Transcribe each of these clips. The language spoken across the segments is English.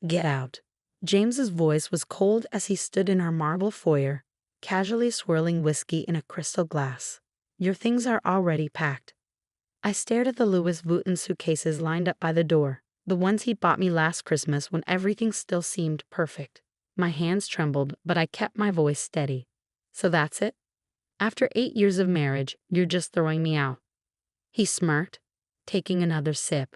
Get out. James's voice was cold as he stood in our marble foyer, casually swirling whiskey in a crystal glass. Your things are already packed. I stared at the Louis Vuitton suitcases lined up by the door, the ones he'd bought me last Christmas when everything still seemed perfect. My hands trembled, but I kept my voice steady. So that's it? After 8 years of marriage, you're just throwing me out. He smirked, taking another sip.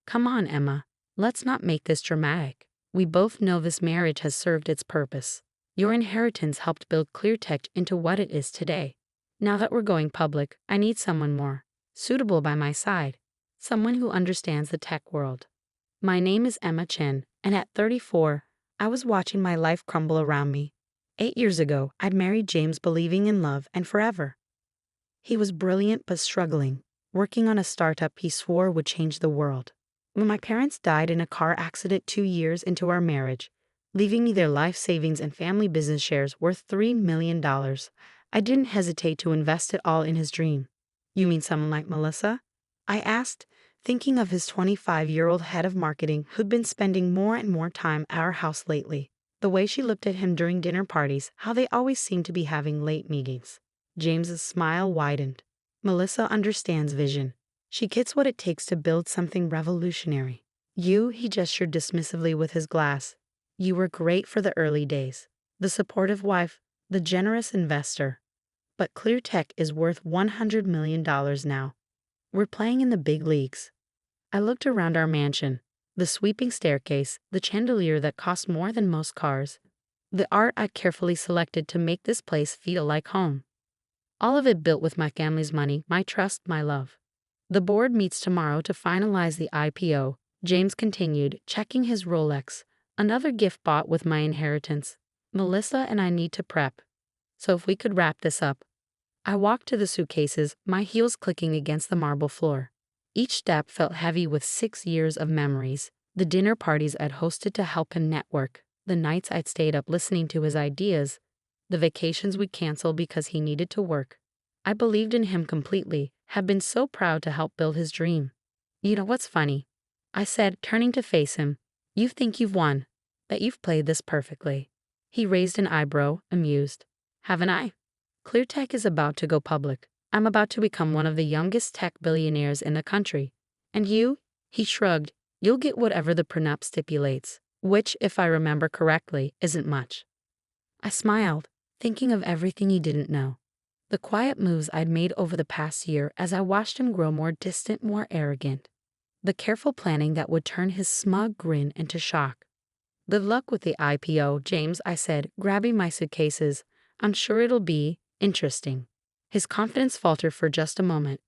Come on, Emma. Let's not make this dramatic. We both know this marriage has served its purpose. Your inheritance helped build ClearTech into what it is today. Now that we're going public, I need someone more suitable by my side. Someone who understands the tech world. My name is Emma Chen, and at 34, I was watching my life crumble around me. 8 years ago, I'd married James believing in love and forever. He was brilliant but struggling, working on a startup he swore would change the world. When my parents died in a car accident 2 years into our marriage, leaving me their life savings and family business shares worth $3 million, I didn't hesitate to invest it all in his dream. You mean someone like Melissa? I asked, thinking of his 25-year-old head of marketing who'd been spending more and more time at our house lately. The way she looked at him during dinner parties, how they always seemed to be having late meetings. James's smile widened. Melissa understands vision. She gets what it takes to build something revolutionary. He gestured dismissively with his glass. You were great for the early days. The supportive wife, the generous investor. But ClearTech is worth $100 million now. We're playing in the big leagues. I looked around our mansion. The sweeping staircase, the chandelier that cost more than most cars. The art I carefully selected to make this place feel like home. All of it built with my family's money, my trust, my love. The board meets tomorrow to finalize the IPO, James continued, checking his Rolex. Another gift bought with my inheritance. Melissa and I need to prep. So if we could wrap this up. I walked to the suitcases, my heels clicking against the marble floor. Each step felt heavy with 6 years of memories. The dinner parties I'd hosted to help him network, the nights I'd stayed up listening to his ideas, the vacations we'd canceled because he needed to work. I believed in him completely, had been so proud to help build his dream. You know what's funny? I said, turning to face him. You think you've won, that you've played this perfectly. He raised an eyebrow, amused. Haven't I? ClearTech is about to go public. I'm about to become one of the youngest tech billionaires in the country. And you? He shrugged. You'll get whatever the prenup stipulates, which, if I remember correctly, isn't much. I smiled, thinking of everything he didn't know. The quiet moves I'd made over the past year as I watched him grow more distant, more arrogant. The careful planning that would turn his smug grin into shock. Good luck with the IPO, James, I said, grabbing my suitcases. I'm sure it'll be interesting. His confidence faltered for just a moment.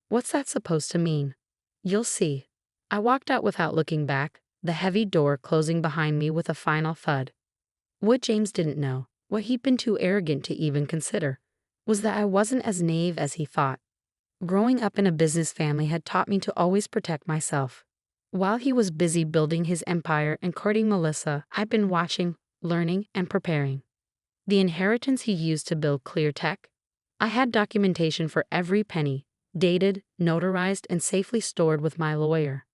What's that supposed to mean? You'll see. I walked out without looking back, the heavy door closing behind me with a final thud. What James didn't know, what he'd been too arrogant to even consider, was that I wasn't as naive as he thought. Growing up in a business family had taught me to always protect myself. While he was busy building his empire and courting Melissa, I'd been watching, learning, and preparing. The inheritance he used to build ClearTech? I had documentation for every penny, dated, notarized, and safely stored with my lawyer.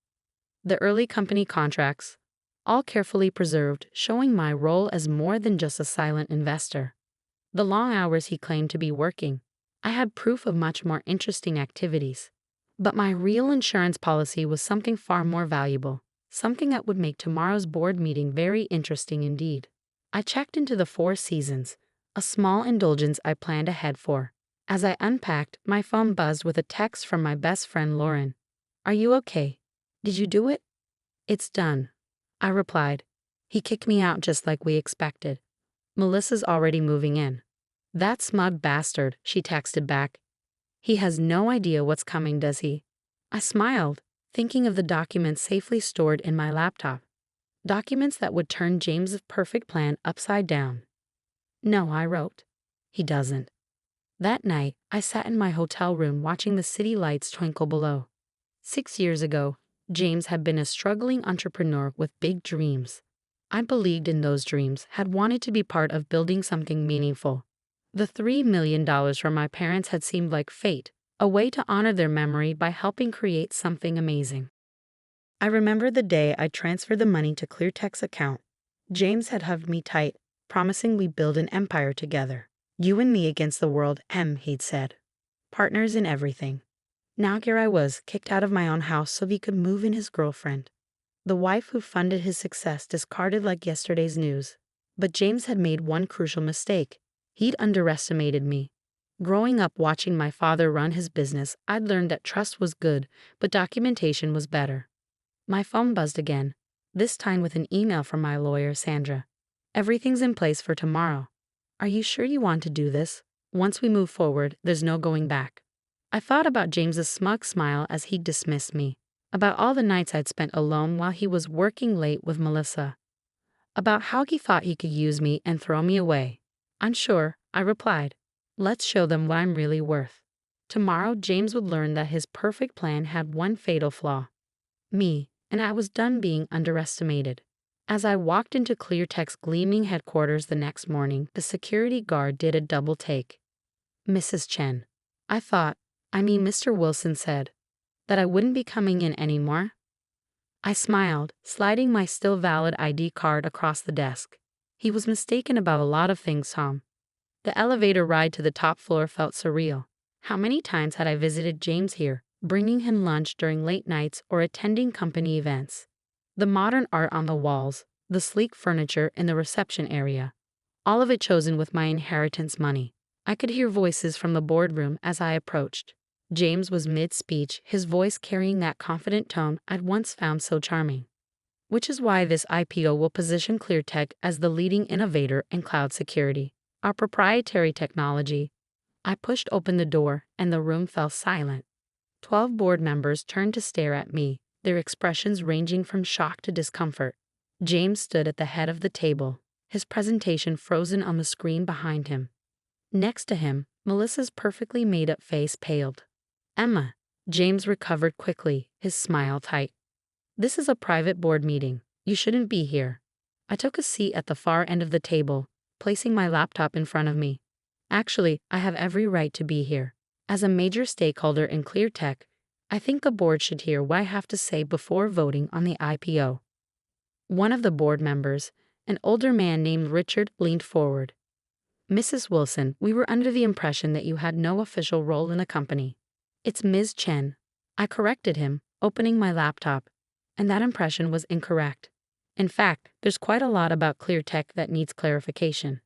The early company contracts, all carefully preserved, showing my role as more than just a silent investor. The long hours he claimed to be working, I had proof of much more interesting activities. But my real insurance policy was something far more valuable, something that would make tomorrow's board meeting very interesting indeed. I checked into the Four Seasons, a small indulgence I planned ahead for. As I unpacked, my phone buzzed with a text from my best friend Lauren. Are you okay? Did you do it? It's done, I replied. He kicked me out just like we expected. Melissa's already moving in. That smug bastard, she texted back. He has no idea what's coming, does he? I smiled, thinking of the documents safely stored in my laptop. Documents that would turn James's perfect plan upside down. No, I wrote. He doesn't. That night, I sat in my hotel room watching the city lights twinkle below. 6 years ago, James had been a struggling entrepreneur with big dreams. I believed in those dreams, had wanted to be part of building something meaningful. The $3 million from my parents had seemed like fate, a way to honor their memory by helping create something amazing. I remember the day I transferred the money to ClearTech's account. James had hugged me tight, promising we'd build an empire together. You and me against the world, he'd said. Partners in everything. Now here I was, kicked out of my own house so he could move in his girlfriend. The wife who funded his success discarded like yesterday's news. But James had made one crucial mistake. He'd underestimated me. Growing up watching my father run his business, I'd learned that trust was good, but documentation was better. My phone buzzed again, this time with an email from my lawyer, Sandra. Everything's in place for tomorrow. Are you sure you want to do this? Once we move forward, there's no going back. I thought about James's smug smile as he dismissed me, about all the nights I'd spent alone while he was working late with Melissa, about how he thought he could use me and throw me away. Unsure, I replied, let's show them what I'm really worth. Tomorrow, James would learn that his perfect plan had one fatal flaw. Me, and I was done being underestimated. As I walked into ClearTech's gleaming headquarters the next morning, the security guard did a double take. Mrs. Chen. Mr. Wilson said, that I wouldn't be coming in anymore. I smiled, sliding my still valid ID card across the desk. He was mistaken about a lot of things, Tom. The elevator ride to the top floor felt surreal. How many times had I visited James here, bringing him lunch during late nights or attending company events? The modern art on the walls, the sleek furniture in the reception area, all of it chosen with my inheritance money. I could hear voices from the boardroom as I approached. James was mid-speech, his voice carrying that confident tone I'd once found so charming. Which is why this IPO will position ClearTech as the leading innovator in cloud security, our proprietary technology. I pushed open the door, and the room fell silent. 12 board members turned to stare at me, their expressions ranging from shock to discomfort. James stood at the head of the table, his presentation frozen on the screen behind him. Next to him, Melissa's perfectly made-up face paled. Emma. James recovered quickly, his smile tight. This is a private board meeting. You shouldn't be here. I took a seat at the far end of the table, placing my laptop in front of me. Actually, I have every right to be here. As a major stakeholder in ClearTech, I think the board should hear what I have to say before voting on the IPO. One of the board members, an older man named Richard, leaned forward. Mrs. Wilson, we were under the impression that you had no official role in the company. It's Ms. Chen. I corrected him, opening my laptop, and that impression was incorrect. In fact, there's quite a lot about ClearTech that needs clarification.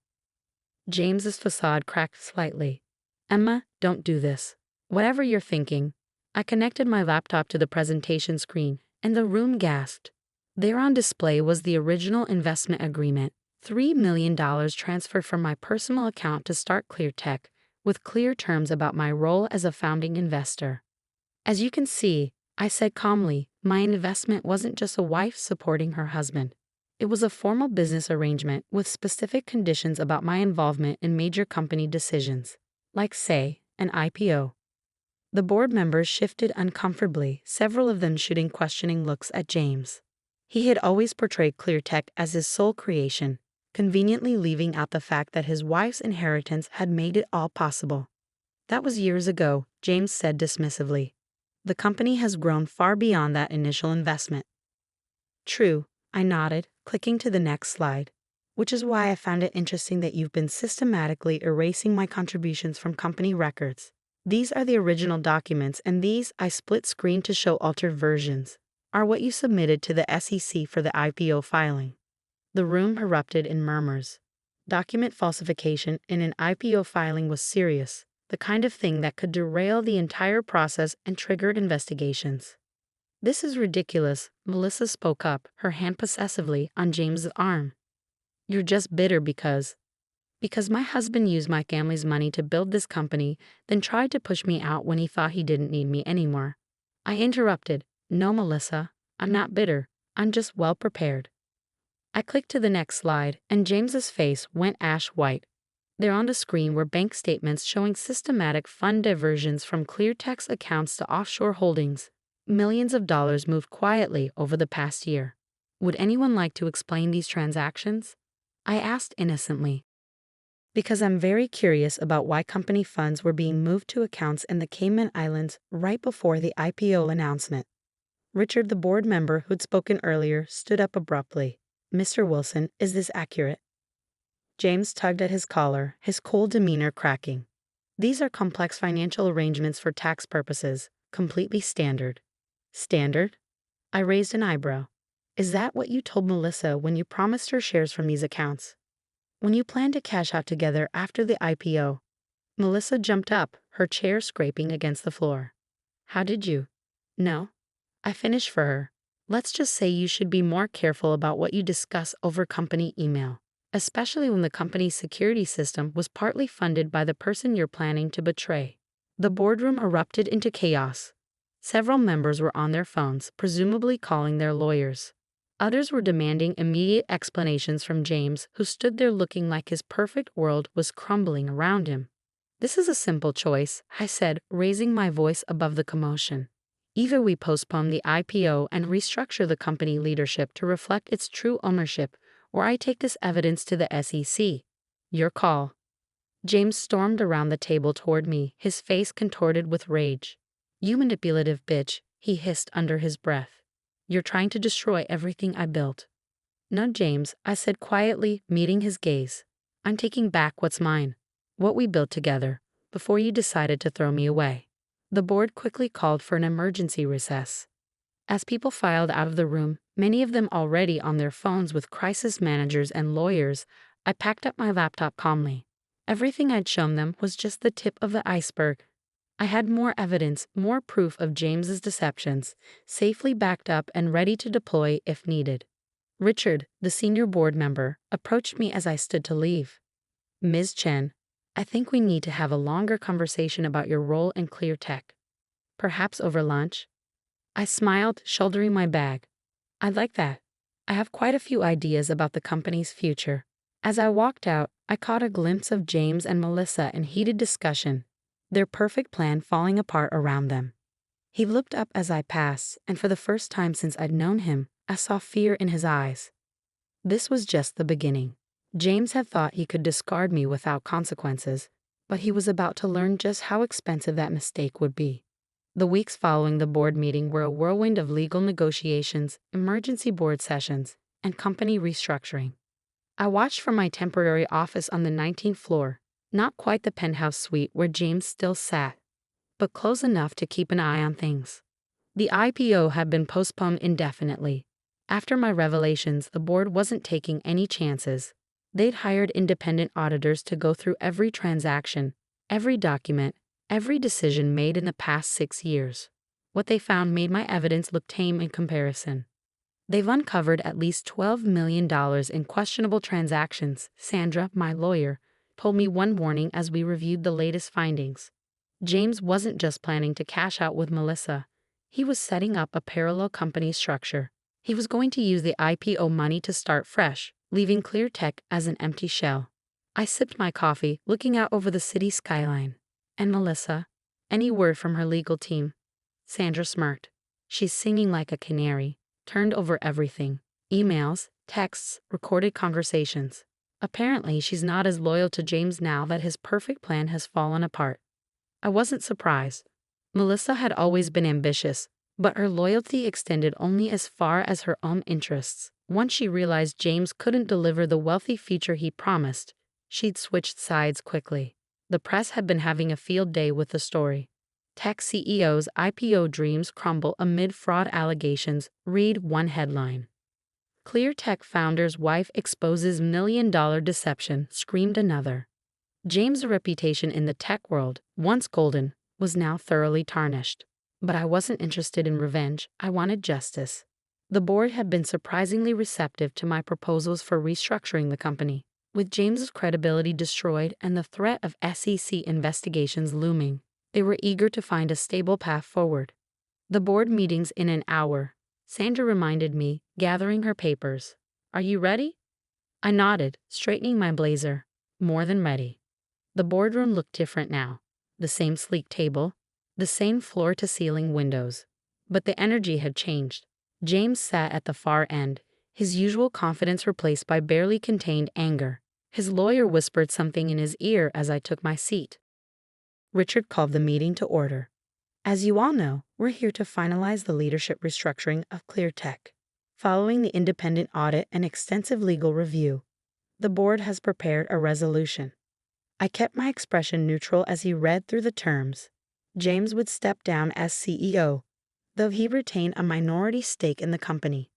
James's facade cracked slightly. Emma, don't do this. Whatever you're thinking. I connected my laptop to the presentation screen, and the room gasped. There on display was the original investment agreement, $3 million transferred from my personal account to start ClearTech, with clear terms about my role as a founding investor. As you can see, I said calmly, my investment wasn't just a wife supporting her husband. It was a formal business arrangement with specific conditions about my involvement in major company decisions, like, say, an IPO. The board members shifted uncomfortably, several of them shooting questioning looks at James. He had always portrayed ClearTech as his sole creation, conveniently leaving out the fact that his wife's inheritance had made it all possible. That was years ago, James said dismissively. The company has grown far beyond that initial investment. True, I nodded, clicking to the next slide, which is why I found it interesting that you've been systematically erasing my contributions from company records. These are the original documents, and these, I split screen to show altered versions, are what you submitted to the SEC for the IPO filing. The room erupted in murmurs. Document falsification in an IPO filing was serious, the kind of thing that could derail the entire process and trigger investigations. This is ridiculous, Melissa spoke up, her hand possessively on James's arm. You're just bitter because my husband used my family's money to build this company, then tried to push me out when he thought he didn't need me anymore. I interrupted. No, Melissa, I'm not bitter. I'm just well prepared. I clicked to the next slide, and James's face went ash white. There on the screen were bank statements showing systematic fund diversions from ClearTech's accounts to offshore holdings. Millions of dollars moved quietly over the past year. Would anyone like to explain these transactions? I asked innocently. Because I'm very curious about why company funds were being moved to accounts in the Cayman Islands right before the IPO announcement. Richard, the board member who'd spoken earlier, stood up abruptly. Mr. Wilson, is this accurate? James tugged at his collar, his cold demeanor cracking. These are complex financial arrangements for tax purposes, completely standard. Standard? I raised an eyebrow. Is that what you told Melissa when you promised her shares from these accounts? When you planned to cash out together after the IPO? Melissa jumped up, her chair scraping against the floor. How did you? No. I finished for her. Let's just say you should be more careful about what you discuss over company email, especially when the company's security system was partly funded by the person you're planning to betray. The boardroom erupted into chaos. Several members were on their phones, presumably calling their lawyers. Others were demanding immediate explanations from James, who stood there looking like his perfect world was crumbling around him. This is a simple choice, I said, raising my voice above the commotion. Either we postpone the IPO and restructure the company leadership to reflect its true ownership, or I take this evidence to the SEC. Your call. James stormed around the table toward me, his face contorted with rage. You manipulative bitch, he hissed under his breath. You're trying to destroy everything I built. No, James, I said quietly, meeting his gaze. I'm taking back what's mine. What we built together, before you decided to throw me away. The board quickly called for an emergency recess. As people filed out of the room, many of them already on their phones with crisis managers and lawyers, I packed up my laptop calmly. Everything I'd shown them was just the tip of the iceberg. I had more evidence, more proof of James's deceptions, safely backed up and ready to deploy if needed. Richard, the senior board member, approached me as I stood to leave. Ms. Chen, I think we need to have a longer conversation about your role in ClearTech. Perhaps over lunch? I smiled, shouldering my bag. I'd like that. I have quite a few ideas about the company's future. As I walked out, I caught a glimpse of James and Melissa in heated discussion, their perfect plan falling apart around them. He looked up as I passed, and for the first time since I'd known him, I saw fear in his eyes. This was just the beginning. James had thought he could discard me without consequences, but he was about to learn just how expensive that mistake would be. The weeks following the board meeting were a whirlwind of legal negotiations, emergency board sessions, and company restructuring. I watched from my temporary office on the 19th floor, not quite the penthouse suite where James still sat, but close enough to keep an eye on things. The IPO had been postponed indefinitely. After my revelations, the board wasn't taking any chances. They'd hired independent auditors to go through every transaction, every document, every decision made in the past 6 years. What they found made my evidence look tame in comparison. They've uncovered at least $12 million in questionable transactions, Sandra, my lawyer, told me one morning as we reviewed the latest findings. James wasn't just planning to cash out with Melissa. He was setting up a parallel company structure. He was going to use the IPO money to start fresh, leaving ClearTech as an empty shell. I sipped my coffee, looking out over the city skyline. And Melissa? Any word from her legal team? Sandra smirked. She's singing like a canary, turned over everything. Emails, texts, recorded conversations. Apparently, she's not as loyal to James now that his perfect plan has fallen apart. I wasn't surprised. Melissa had always been ambitious, but her loyalty extended only as far as her own interests. Once she realized James couldn't deliver the wealthy future he promised, she'd switched sides quickly. The press had been having a field day with the story. Tech CEO's IPO dreams crumble amid fraud allegations, read one headline. ClearTech founder's wife exposes million-dollar deception, screamed another. James' reputation in the tech world, once golden, was now thoroughly tarnished. But I wasn't interested in revenge, I wanted justice. The board had been surprisingly receptive to my proposals for restructuring the company. With James's credibility destroyed and the threat of SEC investigations looming, they were eager to find a stable path forward. The board meeting's in an hour, Sandra reminded me, gathering her papers. Are you ready? I nodded, straightening my blazer. More than ready. The boardroom looked different now. The same sleek table, the same floor-to-ceiling windows. But the energy had changed. James sat at the far end, his usual confidence replaced by barely contained anger. His lawyer whispered something in his ear as I took my seat. Richard called the meeting to order. As you all know, we're here to finalize the leadership restructuring of ClearTech. Following the independent audit and extensive legal review, the board has prepared a resolution. I kept my expression neutral as he read through the terms. James would step down as CEO, though he retained a minority stake in the company.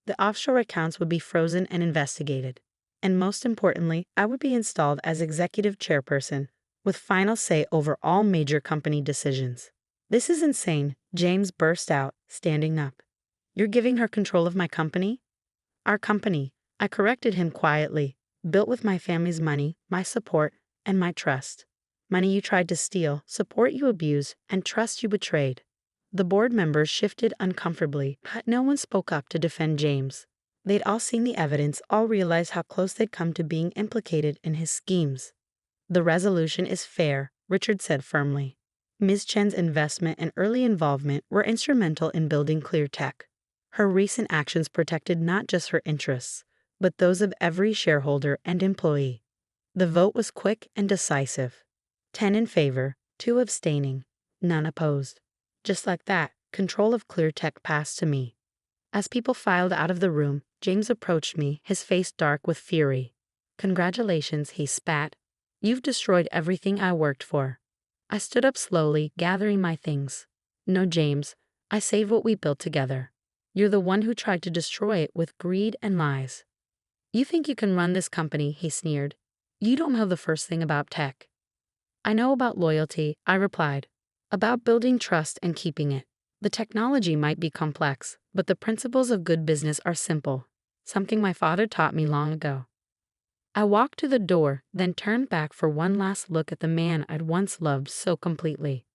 The offshore accounts would be frozen and investigated. And most importantly, I would be installed as executive chairperson, with final say over all major company decisions. This is insane, James burst out, standing up. You're giving her control of my company? Our company, I corrected him quietly, built with my family's money, my support, and my trust. Money you tried to steal, support you abused, and trust you betrayed. The board members shifted uncomfortably, but no one spoke up to defend James. They'd all seen the evidence, all realized how close they'd come to being implicated in his schemes. The resolution is fair, Richard said firmly. Ms. Chen's investment and early involvement were instrumental in building ClearTech. Her recent actions protected not just her interests, but those of every shareholder and employee. The vote was quick and decisive. 10 in favor, 2 abstaining, none opposed. Just like that, control of ClearTech passed to me. As people filed out of the room, James approached me, his face dark with fury. Congratulations, he spat. You've destroyed everything I worked for. I stood up slowly, gathering my things. No, James, I saved what we built together. You're the one who tried to destroy it with greed and lies. You think you can run this company, he sneered. You don't know the first thing about tech. I know about loyalty, I replied. About building trust and keeping it. The technology might be complex, but the principles of good business are simple, something my father taught me long ago. I walked to the door, then turned back for one last look at the man I'd once loved so completely.